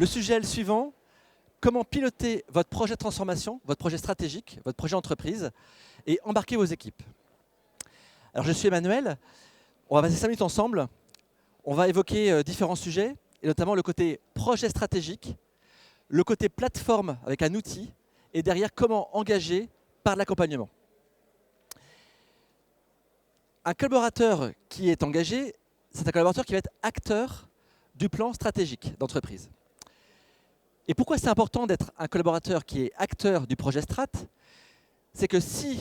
Le sujet est le suivant. Comment piloter votre projet de transformation, votre projet stratégique, votre projet entreprise et embarquer vos équipes. Alors je suis Emmanuel, on va passer 5 minutes ensemble. On va évoquer différents sujets, et notamment le côté projet stratégique, le côté plateforme avec un outil, et derrière comment engager par l'accompagnement. Un collaborateur qui est engagé, c'est un collaborateur qui va être acteur du plan stratégique d'entreprise. Et pourquoi c'est important d'être un collaborateur qui est acteur du projet strat? C'est que si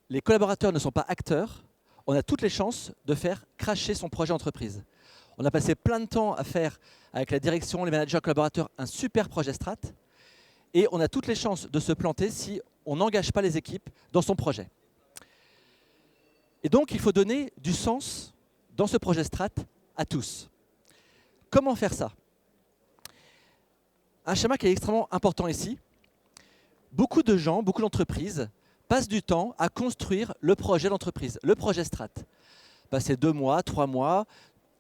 les collaborateurs ne sont pas acteurs, on a toutes les chances de faire crasher son projet entreprise. On a passé plein de temps à faire avec la direction, les managers, collaborateurs, un super projet strat, et on a toutes les chances de se planter si on n'engage pas les équipes dans son projet. Et donc, il faut donner du sens dans ce projet strat à tous. Comment faire ça? Un schéma qui est extrêmement important ici. Beaucoup de gens, beaucoup d'entreprises passent du temps à construire le projet d'entreprise, le projet strat. Passer 2 mois, 3 mois,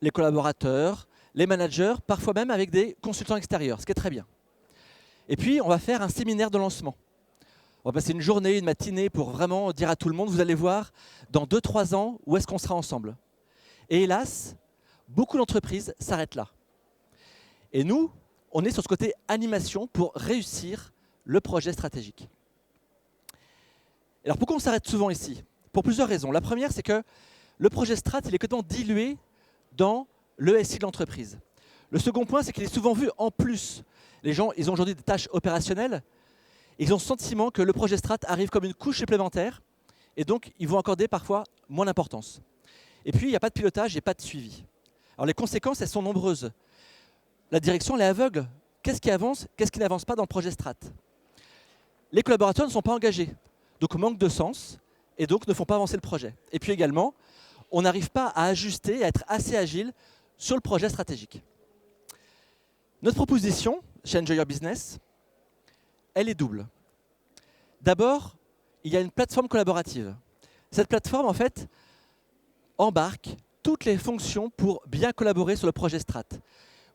les collaborateurs, les managers, parfois même avec des consultants extérieurs, ce qui est très bien. Et puis, on va faire un séminaire de lancement. On va passer une journée, une matinée pour vraiment dire à tout le monde, vous allez voir, dans 2-3 ans, où est-ce qu'on sera ensemble. Et hélas, beaucoup d'entreprises s'arrêtent là. Et nous, on est sur ce côté animation pour réussir le projet stratégique. Alors pourquoi on s'arrête souvent ici? Pour plusieurs raisons. La première, c'est que le projet strat, il est complètement dilué dans l'ESI de l'entreprise. Le second point, c'est qu'il est souvent vu en plus. Les gens, ils ont aujourd'hui des tâches opérationnelles, et ils ont le sentiment que le projet strat arrive comme une couche supplémentaire, et donc ils vont accorder parfois moins d'importance. Et puis, il n'y a pas de pilotage et pas de suivi. Alors les conséquences, elles sont nombreuses. La direction, elle est aveugle. Qu'est-ce qui avance, qu'est-ce qui n'avance pas dans le projet strat? Les collaborateurs ne sont pas engagés, donc manque de sens, et donc ne font pas avancer le projet. Et puis également, on n'arrive pas à ajuster, à être assez agile sur le projet stratégique. Notre proposition, chez Enjoy Your Business, elle est double. D'abord, il y a une plateforme collaborative. Cette plateforme, en fait, embarque toutes les fonctions pour bien collaborer sur le projet strat.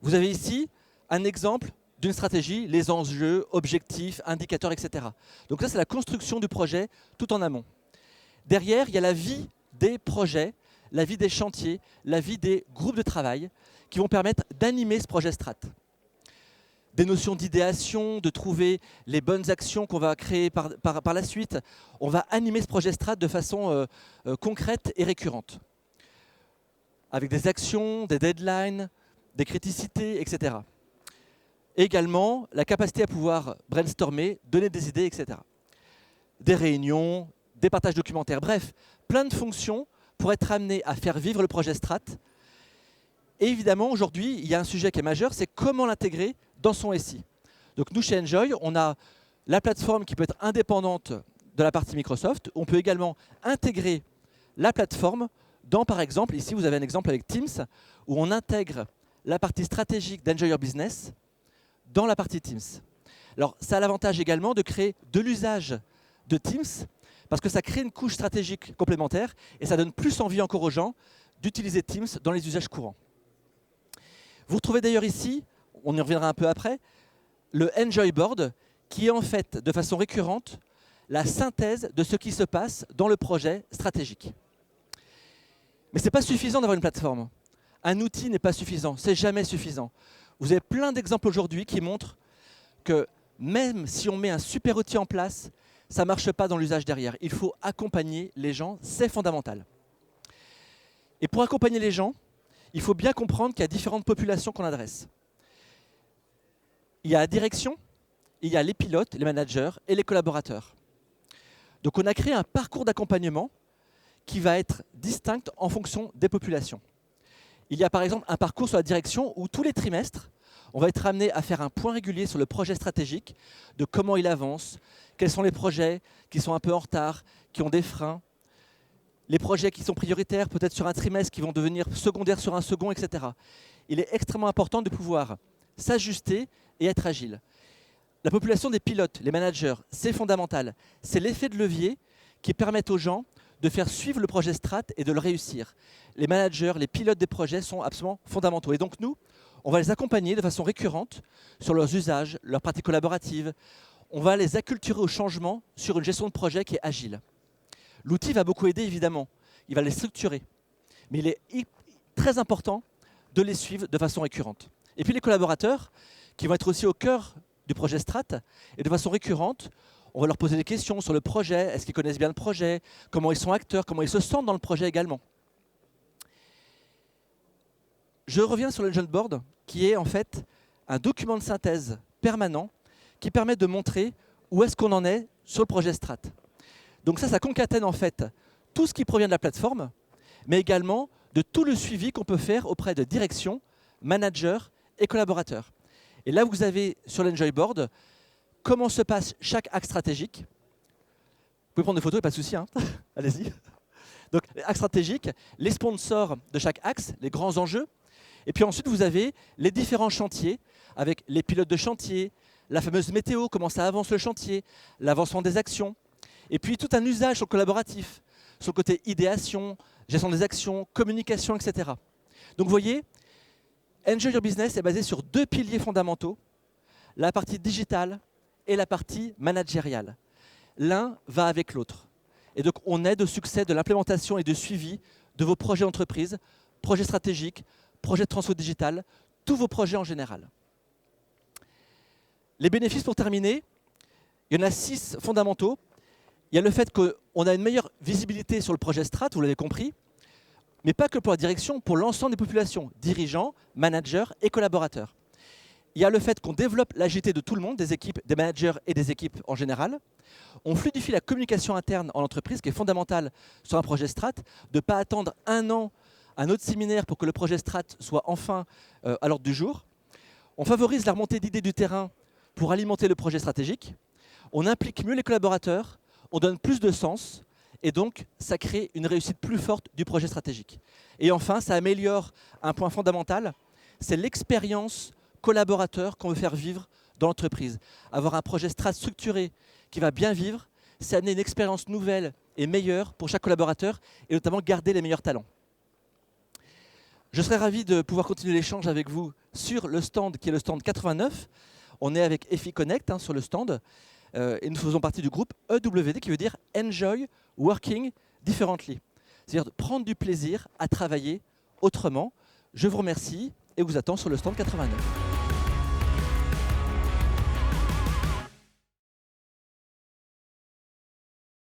Vous avez ici un exemple d'une stratégie, les enjeux, objectifs, indicateurs, etc. Donc ça, c'est la construction du projet tout en amont. Derrière, il y a la vie des projets, la vie des chantiers, la vie des groupes de travail qui vont permettre d'animer ce projet strat. Des notions d'idéation, de trouver les bonnes actions qu'on va créer par la suite. On va animer ce projet strat de façon concrète et récurrente. Avec des actions, des deadlines, des criticités, etc. Également, la capacité à pouvoir brainstormer, donner des idées, etc. Des réunions, des partages documentaires, bref, plein de fonctions pour être amené à faire vivre le projet strat. Et évidemment, aujourd'hui, il y a un sujet qui est majeur, c'est comment l'intégrer dans son SI. Donc nous, chez Enjoy, on a la plateforme qui peut être indépendante de la partie Microsoft. On peut également intégrer la plateforme dans, par exemple, ici vous avez un exemple avec Teams, où on intègre la partie stratégique d'Enjoy Your Business dans la partie Teams. Alors, ça a l'avantage également de créer de l'usage de Teams, parce que ça crée une couche stratégique complémentaire, et ça donne plus envie encore aux gens d'utiliser Teams dans les usages courants. Vous retrouvez d'ailleurs ici, on y reviendra un peu après, le Enjoy Board, qui est en fait, de façon récurrente, la synthèse de ce qui se passe dans le projet stratégique. Mais ce n'est pas suffisant d'avoir une plateforme. Un outil n'est pas suffisant, c'est jamais suffisant. Vous avez plein d'exemples aujourd'hui qui montrent que même si on met un super outil en place, ça ne marche pas dans l'usage derrière. Il faut accompagner les gens, c'est fondamental. Et pour accompagner les gens, il faut bien comprendre qu'il y a différentes populations qu'on adresse. Il y a la direction, il y a les pilotes, les managers et les collaborateurs. Donc on a créé un parcours d'accompagnement qui va être distinct en fonction des populations. Il y a par exemple un parcours sur la direction où tous les trimestres, on va être amené à faire un point régulier sur le projet stratégique, de comment il avance, quels sont les projets qui sont un peu en retard, qui ont des freins, les projets qui sont prioritaires peut-être sur un trimestre, qui vont devenir secondaires sur un second, etc. Il est extrêmement important de pouvoir s'ajuster et être agile. La population des pilotes, les managers, c'est fondamental. C'est l'effet de levier qui permet aux gens de faire suivre le projet Strat et de le réussir. Les managers, les pilotes des projets sont absolument fondamentaux. Et donc nous, on va les accompagner de façon récurrente sur leurs usages, leurs pratiques collaboratives. On va les acculturer au changement sur une gestion de projet qui est agile. L'outil va beaucoup aider, évidemment. Il va les structurer. Mais il est très important de les suivre de façon récurrente. Et puis les collaborateurs, qui vont être aussi au cœur du projet Strat, et de façon récurrente, on va leur poser des questions sur le projet, est-ce qu'ils connaissent bien le projet, comment ils sont acteurs, comment ils se sentent dans le projet également. Je reviens sur le Engine Board, qui est en fait un document de synthèse permanent qui permet de montrer où est-ce qu'on en est sur le projet Strat. Donc ça concatène en fait tout ce qui provient de la plateforme, mais également de tout le suivi qu'on peut faire auprès de direction, managers et collaborateurs. Et là, vous avez sur l'Enjoy Board comment se passe chaque axe stratégique. Vous pouvez prendre des photos, pas de souci, hein. Allez-y. Donc, axe stratégique, les sponsors de chaque axe, les grands enjeux. Et puis ensuite, vous avez les différents chantiers avec les pilotes de chantier, la fameuse météo, comment ça avance le chantier, l'avancement des actions. Et puis tout un usage sur le collaboratif, sur le côté idéation, gestion des actions, communication, etc. Donc vous voyez, Enjoy Your Business est basé sur deux piliers fondamentaux, la partie digitale et la partie managériale. L'un va avec l'autre. Et donc on aide au succès de l'implémentation et du suivi de vos projets d'entreprise, projets stratégiques, projets de transfert digital, tous vos projets en général. Les bénéfices pour terminer, il y en a 6 fondamentaux. Il y a le fait qu'on a une meilleure visibilité sur le projet Strat, vous l'avez compris, mais pas que pour la direction, pour l'ensemble des populations, dirigeants, managers et collaborateurs. Il y a le fait qu'on développe l'agilité de tout le monde, des équipes, des managers et des équipes en général. On fluidifie la communication interne en entreprise, qui est fondamentale sur un projet Strat, de ne pas attendre un an, un autre séminaire pour que le projet Strat soit enfin à l'ordre du jour. On favorise la remontée d'idées du terrain pour alimenter le projet stratégique. On implique mieux les collaborateurs, on donne plus de sens, et donc ça crée une réussite plus forte du projet stratégique. Et enfin, ça améliore un point fondamental, c'est l'expérience collaborateur qu'on veut faire vivre dans l'entreprise. Avoir un projet Strat structuré qui va bien vivre, c'est amener une expérience nouvelle et meilleure pour chaque collaborateur, et notamment garder les meilleurs talents. Je serais ravi de pouvoir continuer l'échange avec vous sur le stand qui est le stand 89. On est avec EFI Connect sur le stand et nous faisons partie du groupe EWD qui veut dire Enjoy Working Differently. C'est-à-dire de prendre du plaisir à travailler autrement. Je vous remercie et vous attends sur le stand 89.